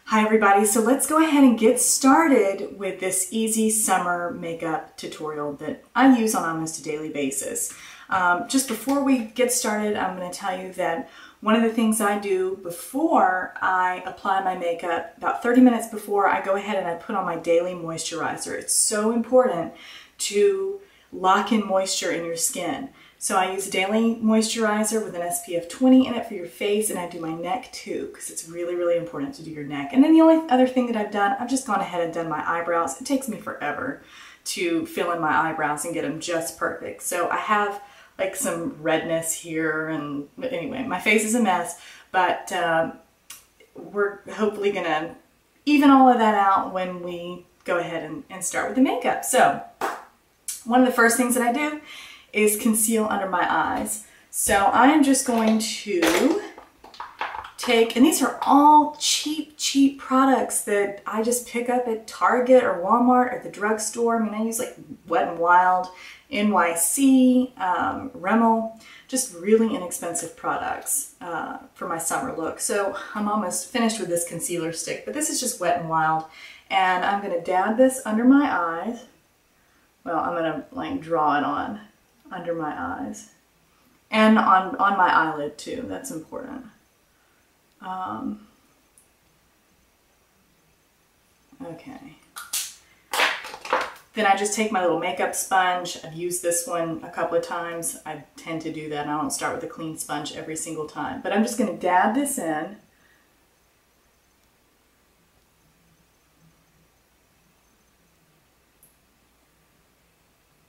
Hi everybody, so let's go ahead and get started with this easy summer makeup tutorial that I use on almost a daily basis. Just before we get started, I'm going to tell you that one of the things I do before I apply my makeup, about 30 minutes before, I go ahead and I put on my daily moisturizer. It's so important to lock in moisture in your skin. So I use a daily moisturizer with an SPF 20 in it for your face, and I do my neck too, because it's really, really important to do your neck. And then the only other thing that I've done, I've just gone ahead and done my eyebrows. It takes me forever to fill in my eyebrows and get them just perfect. So I have like some redness here, and anyway, my face is a mess, but we're hopefully gonna even all of that out when we go ahead and start with the makeup. So one of the first things that I do is conceal under my eyes. So I am just going to take, and these are all cheap products that I just pick up at Target or Walmart or the drugstore. I mean, I use like Wet n Wild, NYC, Rimmel, just really inexpensive products for my summer look. So I'm almost finished with this concealer stick, but this is just Wet n Wild. And I'm gonna dab this under my eyes. Well, I'm gonna like draw it on under my eyes and on my eyelid too. That's important. Okay. Then I just take my little makeup sponge. I've used this one a couple of times. I tend to do that, and I don't start with a clean sponge every single time. But I'm just going to dab this in.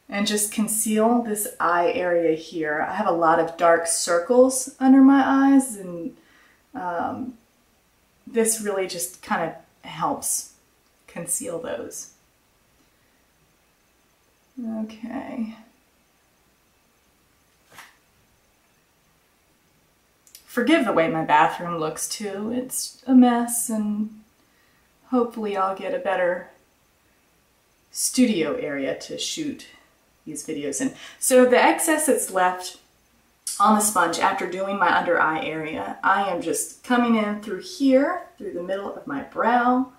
And just conceal this eye area here. I have a lot of dark circles under my eyes, and this really just kind of helps conceal those. Okay. Forgive the way my bathroom looks too. It's a mess, and hopefully I'll get a better studio area to shoot these videos in. So the excess that's left on the sponge after doing my under eye area, I am just coming in through here, through the middle of my brow,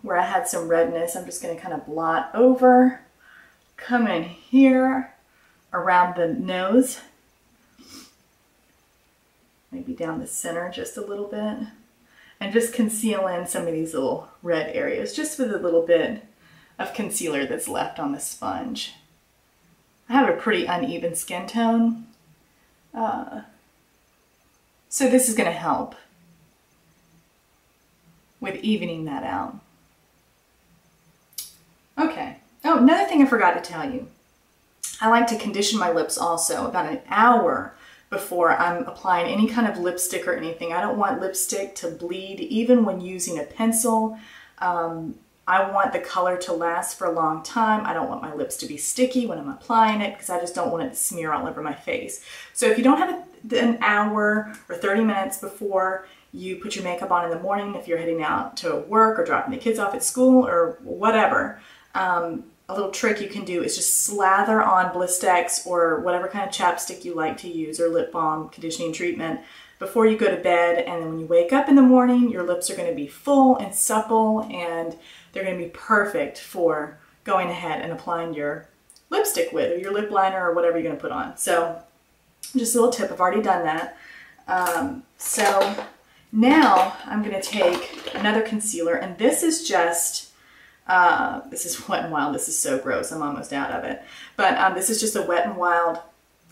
where I had some redness. I'm just going to kind of blot over, come in here around the nose, maybe down the center just a little bit, and just conceal in some of these little red areas just with a little bit of concealer that's left on the sponge. I have a pretty uneven skin tone, so this is going to help with evening that out. Okay. Oh, another thing I forgot to tell you. I like to condition my lips also about an hour before I'm applying any kind of lipstick or anything. I don't want lipstick to bleed even when using a pencil. I want the color to last for a long time. I don't want my lips to be sticky when I'm applying it, because I just don't want it to smear all over my face. So if you don't have an hour or 30 minutes before you put your makeup on in the morning, if you're heading out to work or dropping the kids off at school or whatever, a little trick you can do is just slather on Blistex or whatever kind of chapstick you like to use, or lip balm conditioning treatment, before you go to bed. And then when you wake up in the morning, your lips are going to be full and supple, and they're going to be perfect for going ahead and applying your lipstick with, or your lip liner, or whatever you're going to put on. So just a little tip, I've already done that. So now I'm going to take another concealer, and this is just, this is Wet n Wild. This is so gross, I'm almost out of it. But this is just a Wet n Wild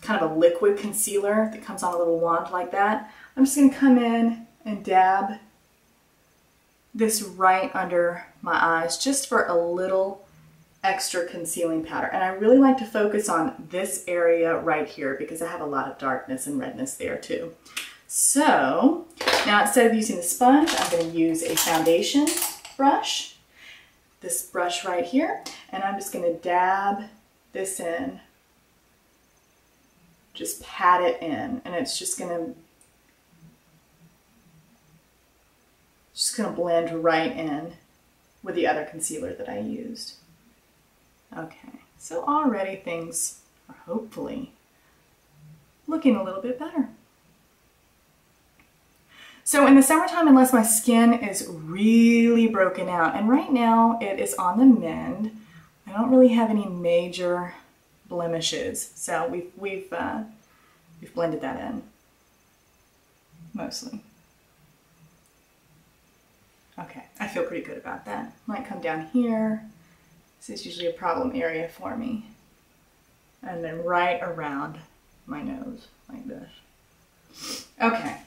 kind of a liquid concealer that comes on a little wand like that. I'm just going to come in and dab this right under my eyes just for a little extra concealing powder. And I really like to focus on this area right here because I have a lot of darkness and redness there too. So now instead of using the sponge, I'm going to use a foundation brush, this brush right here, and I'm just going to dab this in. Just pat it in, and it's just gonna blend right in with the other concealer that I used. Okay, so already things are hopefully looking a little bit better. So in the summertime, unless my skin is really broken out, and right now it is on the mend, I don't really have any major blemishes. So we've blended that in, mostly. Okay, I feel pretty good about that. Might come down here. This is usually a problem area for me. And then right around my nose, like this. Okay.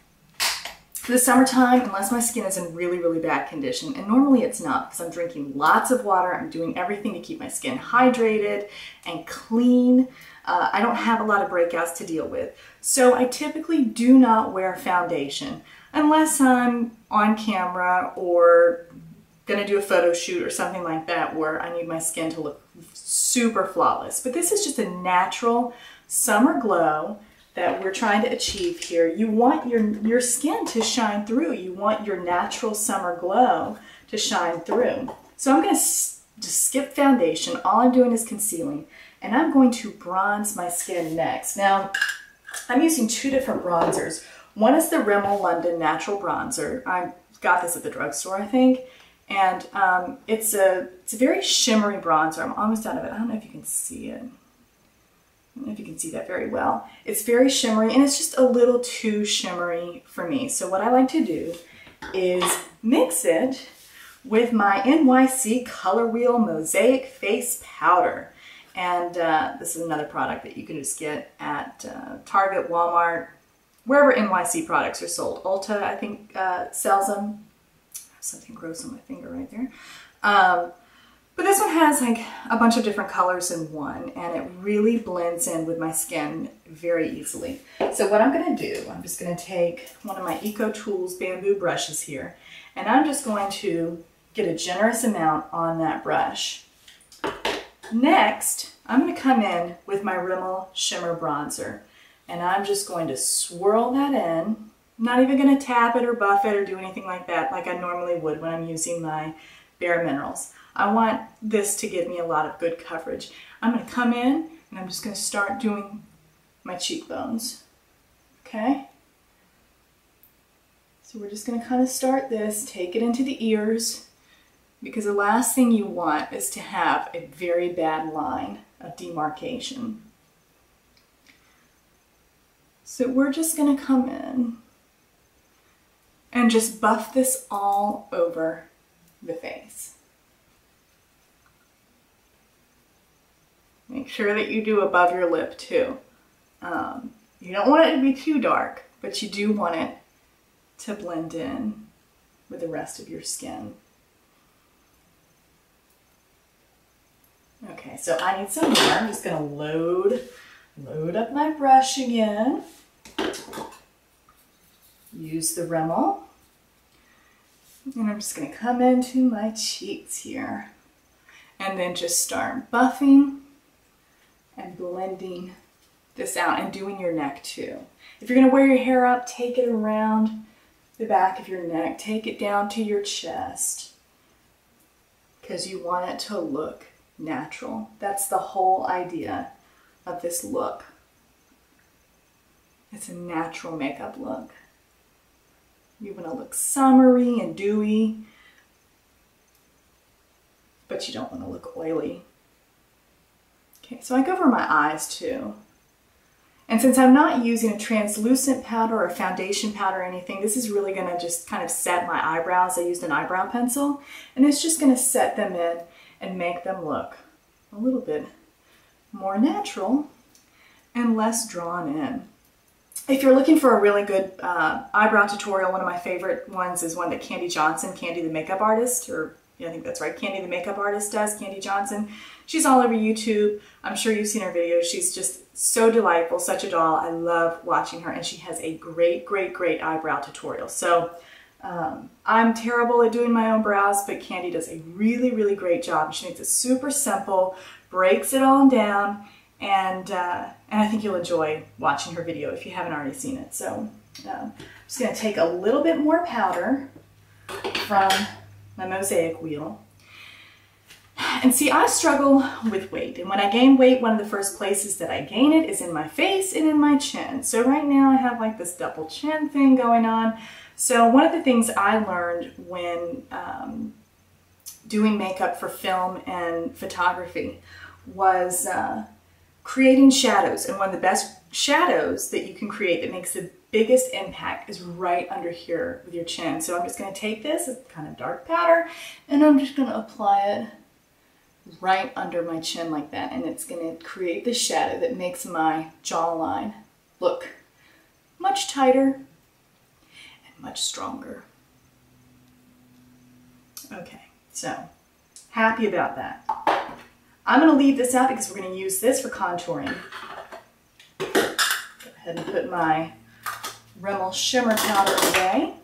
For the summertime, unless my skin is in really, really bad condition, and normally it's not because I'm drinking lots of water, I'm doing everything to keep my skin hydrated and clean. I don't have a lot of breakouts to deal with. So I typically do not wear foundation unless I'm on camera or gonna do a photo shoot or something like that where I need my skin to look super flawless. But this is just a natural summer glow that we're trying to achieve here. You want your skin to shine through. You want your natural summer glow to shine through. So I'm gonna just skip foundation. All I'm doing is concealing, and I'm going to bronze my skin next. Now, I'm using two different bronzers. One is the Rimmel London Natural Bronzer. I got this at the drugstore, I think. And it's a very shimmery bronzer. I'm almost out of it. I don't know if you can see it. I don't know if you can see that very well. It's very shimmery, and it's just a little too shimmery for me. So what I like to do is mix it with my NYC Color Wheel Mosaic Face Powder. And this is another product that you can just get at Target, Walmart, wherever NYC products are sold. Ulta, I think, sells them. Something gross on my finger right there. But this one has like a bunch of different colors in one, and it really blends in with my skin very easily. So what I'm gonna do, I'm just gonna take one of my Eco Tools bamboo brushes here, and I'm just going to get a generous amount on that brush. Next, I'm gonna come in with my Rimmel Shimmer Bronzer, and I'm just going to swirl that in. I'm not even gonna tap it or buff it or do anything like that like I normally would when I'm using my Bare Minerals. I want this to give me a lot of good coverage. I'm gonna come in and I'm just gonna start doing my cheekbones, okay? So we're just gonna kind of start this, take it into the ears, because the last thing you want is to have a very bad line of demarcation. So we're just gonna come in and just buff this all over the face. Make sure that you do above your lip too. You don't want it to be too dark, but you do want it to blend in with the rest of your skin. Okay, so I need some more. I'm just gonna load up my brush again. Use the Rimmel. And I'm just gonna come into my cheeks here and then just start buffing and blending this out, and doing your neck too. If you're gonna wear your hair up, take it around the back of your neck, take it down to your chest, because you want it to look natural. That's the whole idea of this look. It's a natural makeup look. You want to look summery and dewy, but you don't want to look oily. Okay, so I go over my eyes too. And since I'm not using a translucent powder or foundation powder or anything, this is really going to just kind of set my eyebrows. I used an eyebrow pencil, and it's just going to set them in and make them look a little bit more natural and less drawn in. If you're looking for a really good eyebrow tutorial, one of my favorite ones is one that Candy Johnson, Candy the makeup artist, or yeah, I think that's right, Candy the makeup artist does, Candy Johnson. She's all over YouTube. I'm sure you've seen her videos. She's just so delightful, such a doll. I love watching her, and she has a great, great, great eyebrow tutorial. So I'm terrible at doing my own brows, but Candy does a really, really great job. She makes it super simple, breaks it all down, and I think you'll enjoy watching her video if you haven't already seen it. So I'm just going to take a little bit more powder from my Mosaic wheel. And see, I struggle with weight, and when I gain weight, one of the first places that I gain it is in my face and in my chin. So right now I have like this double chin thing going on, So one of the things I learned when doing makeup for film and photography was creating shadows. And one of the best shadows that you can create that makes the biggest impact is right under here with your chin. So I'm just going to take this, it's kind of dark powder, and I'm just going to apply it right under my chin like that. And it's going to create the shadow that makes my jawline look much tighter and much stronger. Okay, so happy about that. I'm going to leave this out because we're going to use this for contouring. Go ahead and put my Rimmel shimmer powder away.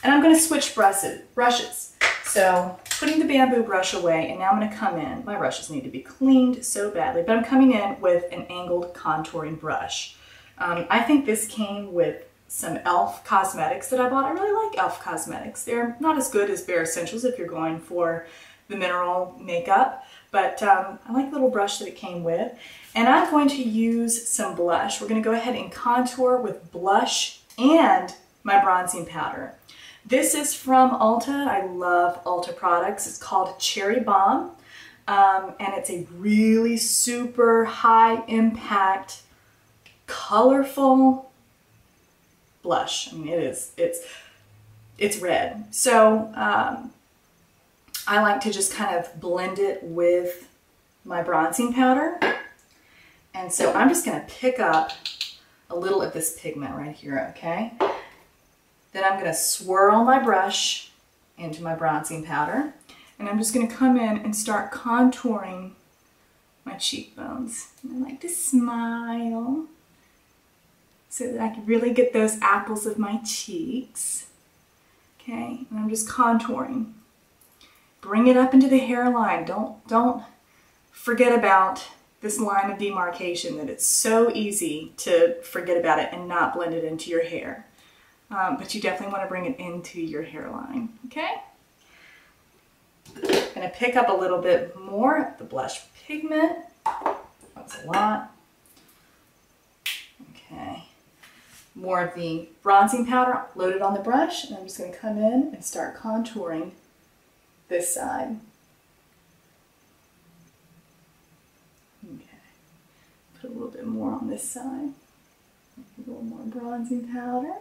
And I'm going to switch brushes. So putting the bamboo brush away, and now I'm going to come in. My brushes need to be cleaned so badly, but I'm coming in with an angled contouring brush. I think this came with some e.l.f. cosmetics that I bought. I really like e.l.f. cosmetics. They're not as good as Bare Essentials if you're going for the mineral makeup, but I like the little brush that it came with. And I'm going to use some blush. We're going to go ahead and contour with blush and my bronzing powder. This is from Ulta. I love Ulta products. It's called Cherry Bomb, and it's a really super high impact, colorful blush. I mean, it's red. So I like to just kind of blend it with my bronzing powder. And so I'm just going to pick up a little of this pigment right here, okay? Then I'm going to swirl my brush into my bronzing powder. And I'm just going to come in and start contouring my cheekbones. And I like to smile so that I can really get those apples of my cheeks. Okay, and I'm just contouring. Bring it up into the hairline. Don't forget about this line of demarcation, that it's so easy to forget about it and not blend it into your hair. But you definitely want to bring it into your hairline, okay? I'm going to pick up a little bit more of the blush pigment. That's a lot. Okay. More of the bronzing powder loaded on the brush, and I'm just going to come in and start contouring this side. Okay. Put a little bit more on this side. A little more bronzing powder.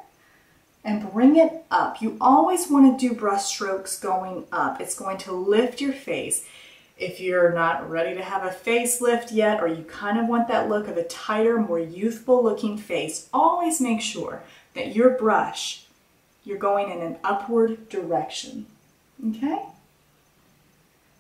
And bring it up. You always want to do brush strokes going up. It's going to lift your face. If you're not ready to have a facelift yet, or you kind of want that look of a tighter, more youthful looking face, always make sure that your brush, you're going in an upward direction. Okay?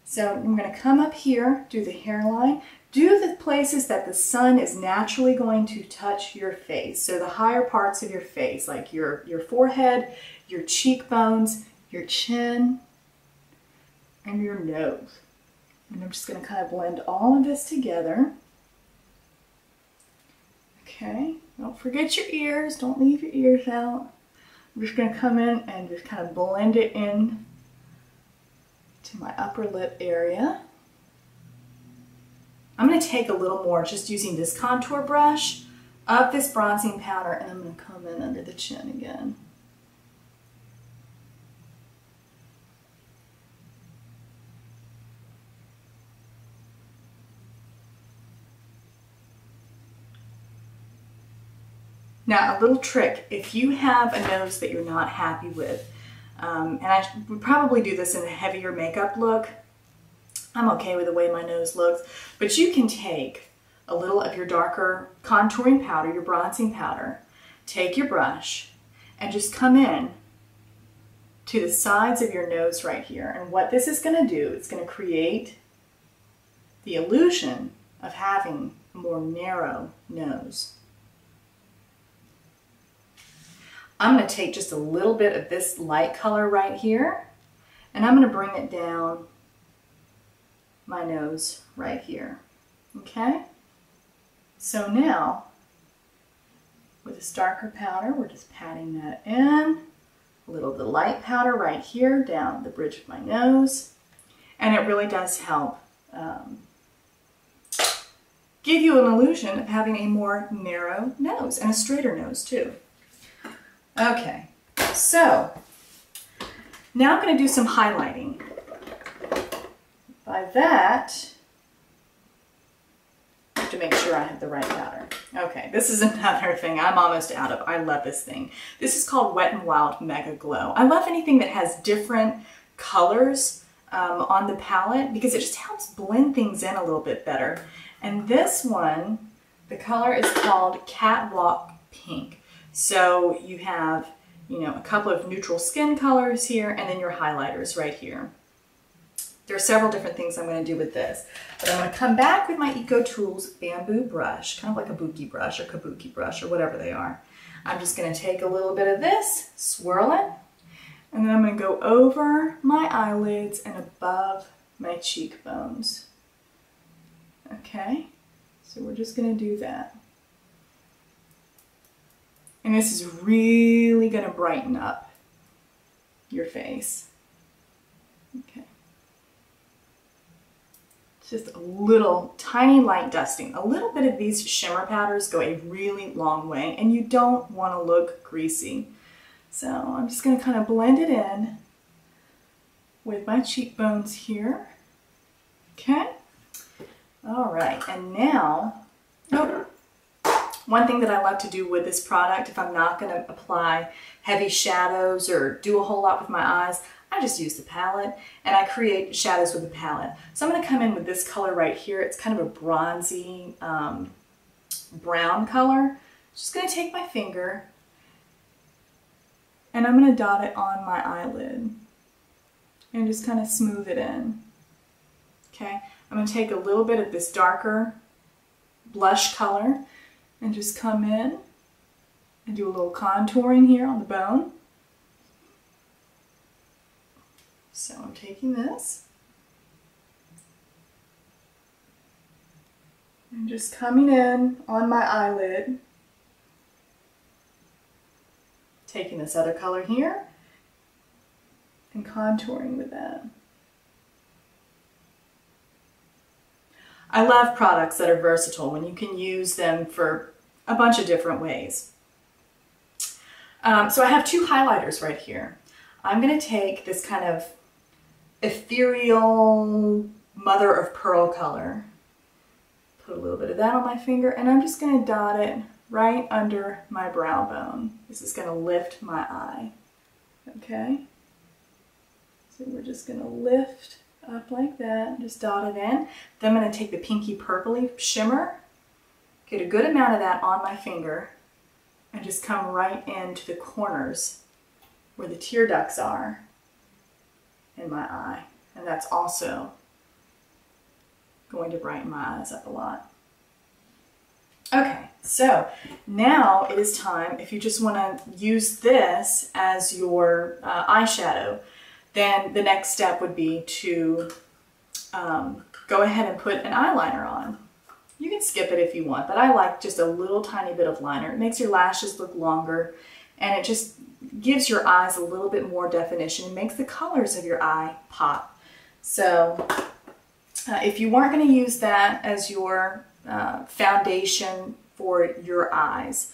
So I'm going to come up here, do the hairline, do the places that the sun is naturally going to touch your face. So the higher parts of your face, like your forehead, your cheekbones, your chin, and your nose. And I'm just going to kind of blend all of this together. Okay, don't forget your ears. Don't leave your ears out. I'm just going to come in and just kind of blend it in to my upper lip area. I'm going to take a little more, just using this contour brush, of this bronzing powder, and I'm going to come in under the chin again. Now, a little trick, if you have a nose that you're not happy with, and I would probably do this in a heavier makeup look, I'm okay with the way my nose looks, but you can take a little of your darker contouring powder, your bronzing powder, take your brush, and just come in to the sides of your nose right here. And what this is going to do, it's going to create the illusion of having a more narrow nose. I'm going to take just a little bit of this light color right here, and I'm going to bring it down my nose right here. Okay? So now, with this darker powder, we're just patting that in. A little of the light powder right here down the bridge of my nose. And it really does help give you an illusion of having a more narrow nose and a straighter nose too. Okay, So now I'm going to do some highlighting. By that, I have to make sure I have the right powder. Okay, this is another thing I'm almost out of. I love this thing. This is called Wet n Wild Mega Glow. I love anything that has different colors on the palette because it just helps blend things in a little bit better. And this one, the color is called Catwalk Pink. So you have, you know, a couple of neutral skin colors here and then your highlighters right here. There are several different things I'm going to do with this. But I'm going to come back with my Eco Tools bamboo brush, kind of like a buki brush or kabuki brush or whatever they are. I'm just going to take a little bit of this, swirl it, and then I'm going to go over my eyelids and above my cheekbones. Okay, so we're just going to do that. And this is really going to brighten up your face. Okay. Just a little tiny light dusting. A little bit of these shimmer powders go a really long way and you don't want to look greasy. So I'm just going to kind of blend it in with my cheekbones here. Okay. All right. And now, one thing that I like to do with this product, if I'm not going to apply heavy shadows or do a whole lot with my eyes, I just use the palette and I create shadows with the palette. So I'm going to come in with this color right here. It's kind of a bronzy brown color. Just going to take my finger and I'm going to dot it on my eyelid and just kind of smooth it in. Okay, I'm going to take a little bit of this darker blush color and just come in and do a little contouring here on the bone. So I'm taking this and just coming in on my eyelid, taking this other color here and contouring with that. I love products that are versatile when you can use them for a bunch of different ways. So I have two highlighters right here. I'm going to take this kind of ethereal mother of pearl color, put a little bit of that on my finger, and I'm just going to dot it right under my brow bone. This is going to lift my eye. Okay, so we're just going to lift up like that, just dot it in. Then I'm going to take the pinky purpley shimmer, get a good amount of that on my finger, and just come right into the corners where the tear ducts are in my eye. And that's also going to brighten my eyes up a lot. Okay, so now it is time, if you just want to use this as your eyeshadow, then the next step would be to go ahead and put an eyeliner on. You can skip it if you want, but I like just a little tiny bit of liner. It makes your lashes look longer and it just gives your eyes a little bit more definition and makes the colors of your eye pop. So if you weren't going to use that as your foundation for your eyes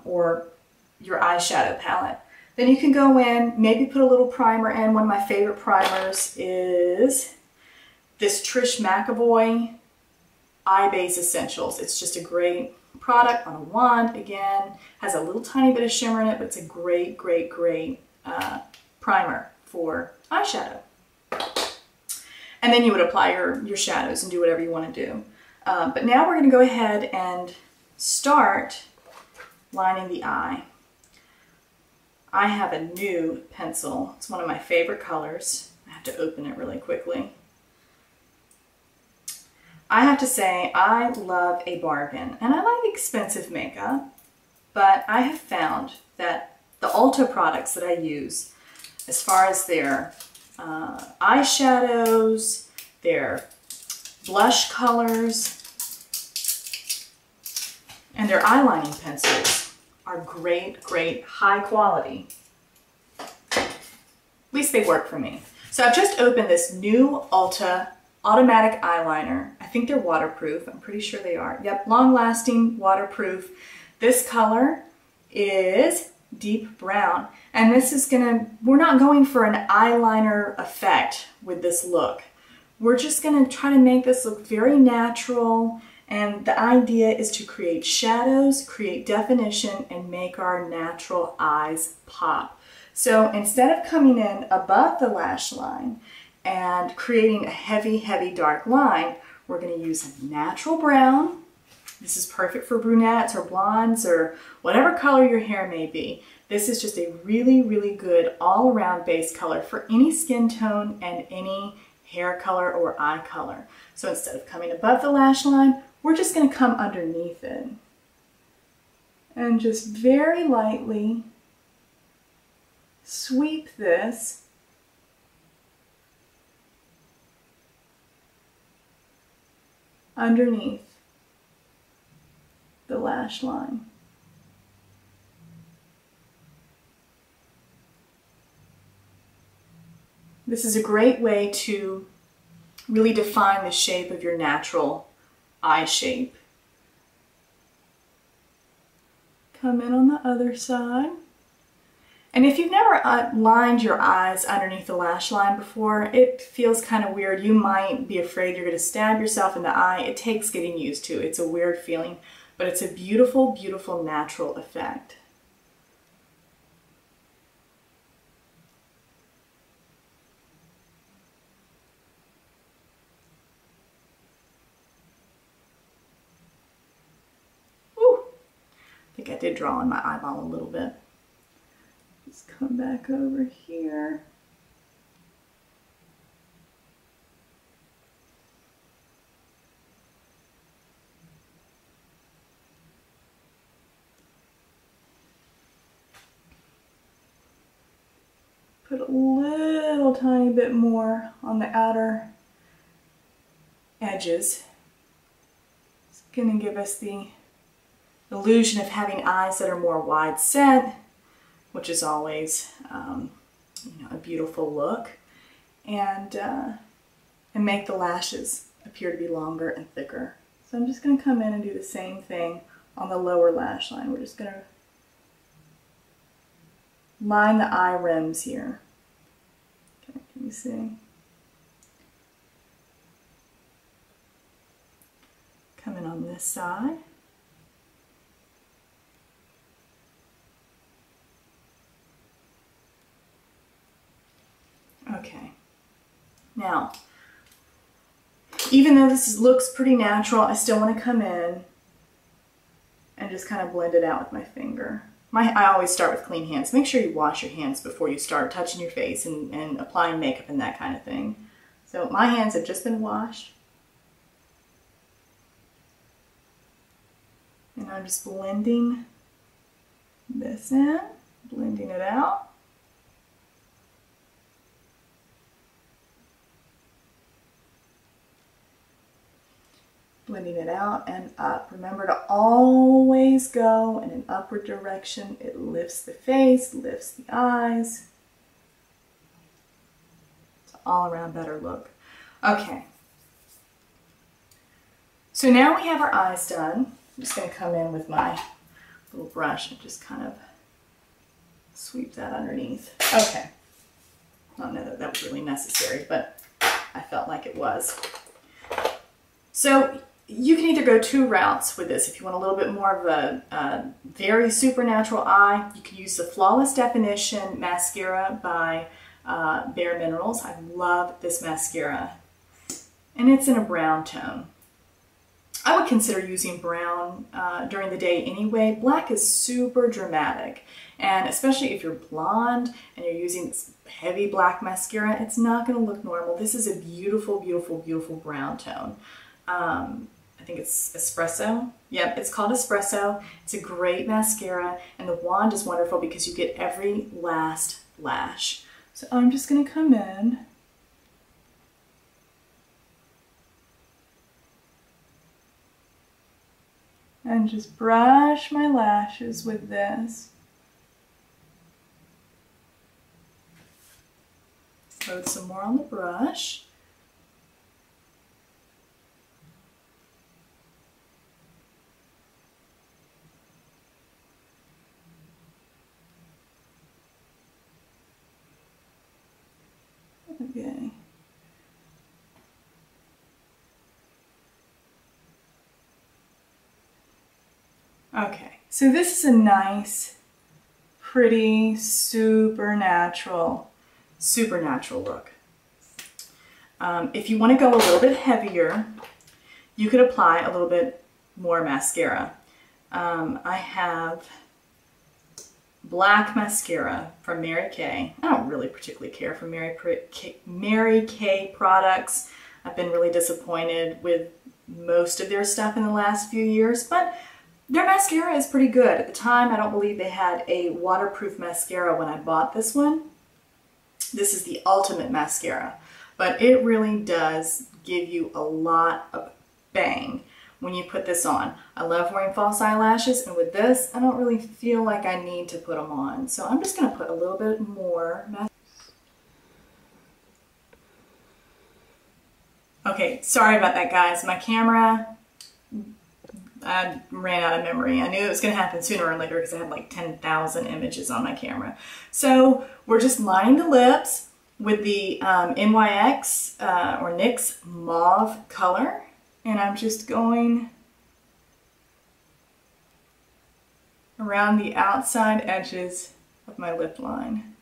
or your eyeshadow palette, then you can go in, maybe put a little primer in. One of my favorite primers is this Trish McEvoy Eye Base Essentials. It's just a great product on a wand. Again, has a little tiny bit of shimmer in it, but it's a great, great, great primer for eyeshadow. And then you would apply your shadows and do whatever you want to do. But now we're going to go ahead and start lining the eye. I have a new pencil. It's one of my favorite colors. I have to open it really quickly. I have to say, I love a bargain, and I like expensive makeup, but I have found that the Ulta products that I use, as far as their eyeshadows, their blush colors, and their eyelining pencils, are great, great, high quality. At least they work for me. So I've just opened this new Ulta automatic eyeliner. I think they're waterproof. I'm pretty sure they are. Yep, long-lasting, waterproof. This color is deep brown. And this is we're not going for an eyeliner effect with this look. We're just gonna try to make this look very natural. And the idea is to create shadows, create definition, and make our natural eyes pop. So instead of coming in above the lash line and creating a heavy, heavy dark line, we're going to use a natural brown. This is perfect for brunettes or blondes or whatever color your hair may be. This is just a really, really good all-around base color for any skin tone and any hair color or eye color. So instead of coming above the lash line, we're just going to come underneath it and just very lightly sweep this underneath the lash line. This is a great way to really define the shape of your natural eye shape. Come in on the other side. And if you've never lined your eyes underneath the lash line before, it feels kind of weird. You might be afraid you're going to stab yourself in the eye. It takes getting used to. It's a weird feeling, but it's a beautiful, beautiful natural effect. I think I did draw on my eyeball a little bit. Just come back over here. Put a little tiny bit more on the outer edges. It's going to give us the illusion of having eyes that are more wide set, which is always a beautiful look, and make the lashes appear to be longer and thicker. So I'm just going to come in and do the same thing on the lower lash line. We're just going to line the eye rims here. Okay, can you see? Come in on this side. Okay, now, even though this looks pretty natural, I still want to come in and just kind of blend it out with my finger. I always start with clean hands. Make sure you wash your hands before you start touching your face and applying makeup and that kind of thing. So my hands have just been washed. And I'm just blending this in, blending it out. Blending it out and up. Remember to always go in an upward direction. It lifts the face, lifts the eyes. It's an all-around better look. Okay. So now we have our eyes done. I'm just going to come in with my little brush and just kind of sweep that underneath. Okay. I don't know that that was really necessary, but I felt like it was. So you can either go two routes with this. If you want a little bit more of a very supernatural eye, you can use the Flawless Definition Mascara by Bare Minerals. I love this mascara. And it's in a brown tone. I would consider using brown during the day anyway. Black is super dramatic. And especially if you're blonde and you're using this heavy black mascara, it's not going to look normal. This is a beautiful, beautiful, beautiful brown tone. I think it's Espresso. Yep, it's called Espresso. It's a great mascara, and the wand is wonderful because you get every last lash. So I'm just going to come in and just brush my lashes with this. Load some more on the brush. Okay, so this is a nice, pretty, supernatural look. If you want to go a little bit heavier, you could apply a little bit more mascara. I have black mascara from Mary Kay. I don't really particularly care for Mary Kay products. I've been really disappointed with most of their stuff in the last few years, but their mascara is pretty good. At the time, I don't believe they had a waterproof mascara when I bought this one. This is the Ultimate Mascara, but it really does give you a lot of bang when you put this on. I love wearing false eyelashes, and with this, I don't really feel like I need to put them on. So I'm just gonna put a little bit more mascara. Okay, sorry about that, guys. My camera, I ran out of memory. I knew it was gonna happen sooner or later because I had like 10,000 images on my camera. So we're just lining the lips with the NYX or NYX Mauve color. And I'm just going around the outside edges of my lip line.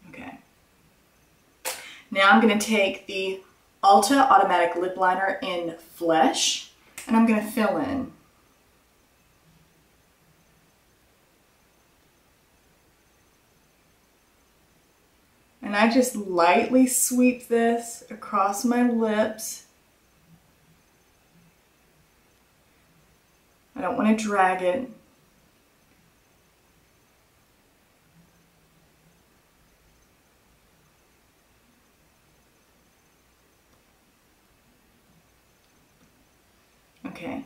Okay. Now I'm going to take the Ulta Automatic Lip Liner in Flesh, and I'm going to fill in. And I just lightly sweep this across my lips. I don't want to drag it. Okay,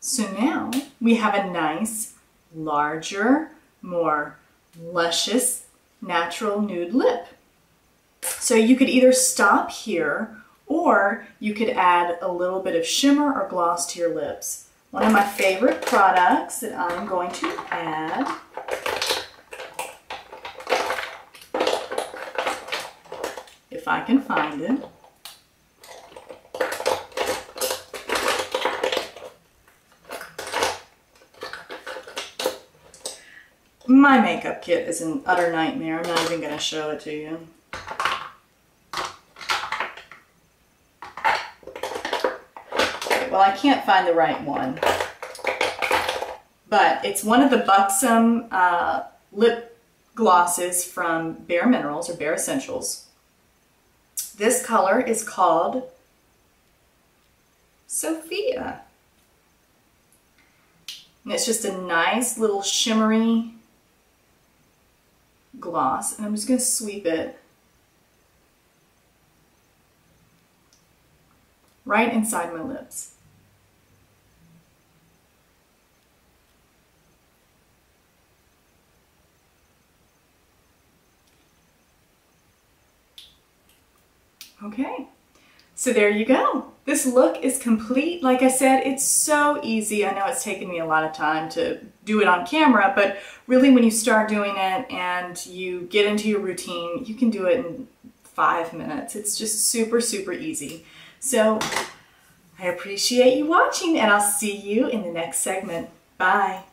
so now we have a nice, larger, more luscious, natural nude lip. So you could either stop here or you could add a little bit of shimmer or gloss to your lips. One of my favorite products that I'm going to add if I can find it. My makeup kit is an utter nightmare. I'm not even going to show it to you. Okay, well, I can't find the right one. But it's one of the Buxom lip glosses from Bare Minerals or Bare Essentials. This color is called Sophia. And it's just a nice little shimmery gloss, and I'm just going to sweep it right inside my lips. Okay, so there you go. This look is complete. Like I said, it's so easy. I know it's taken me a lot of time to do it on camera, but really when you start doing it and you get into your routine, you can do it in 5 minutes. It's just super, super easy. So I appreciate you watching, and I'll see you in the next segment. Bye.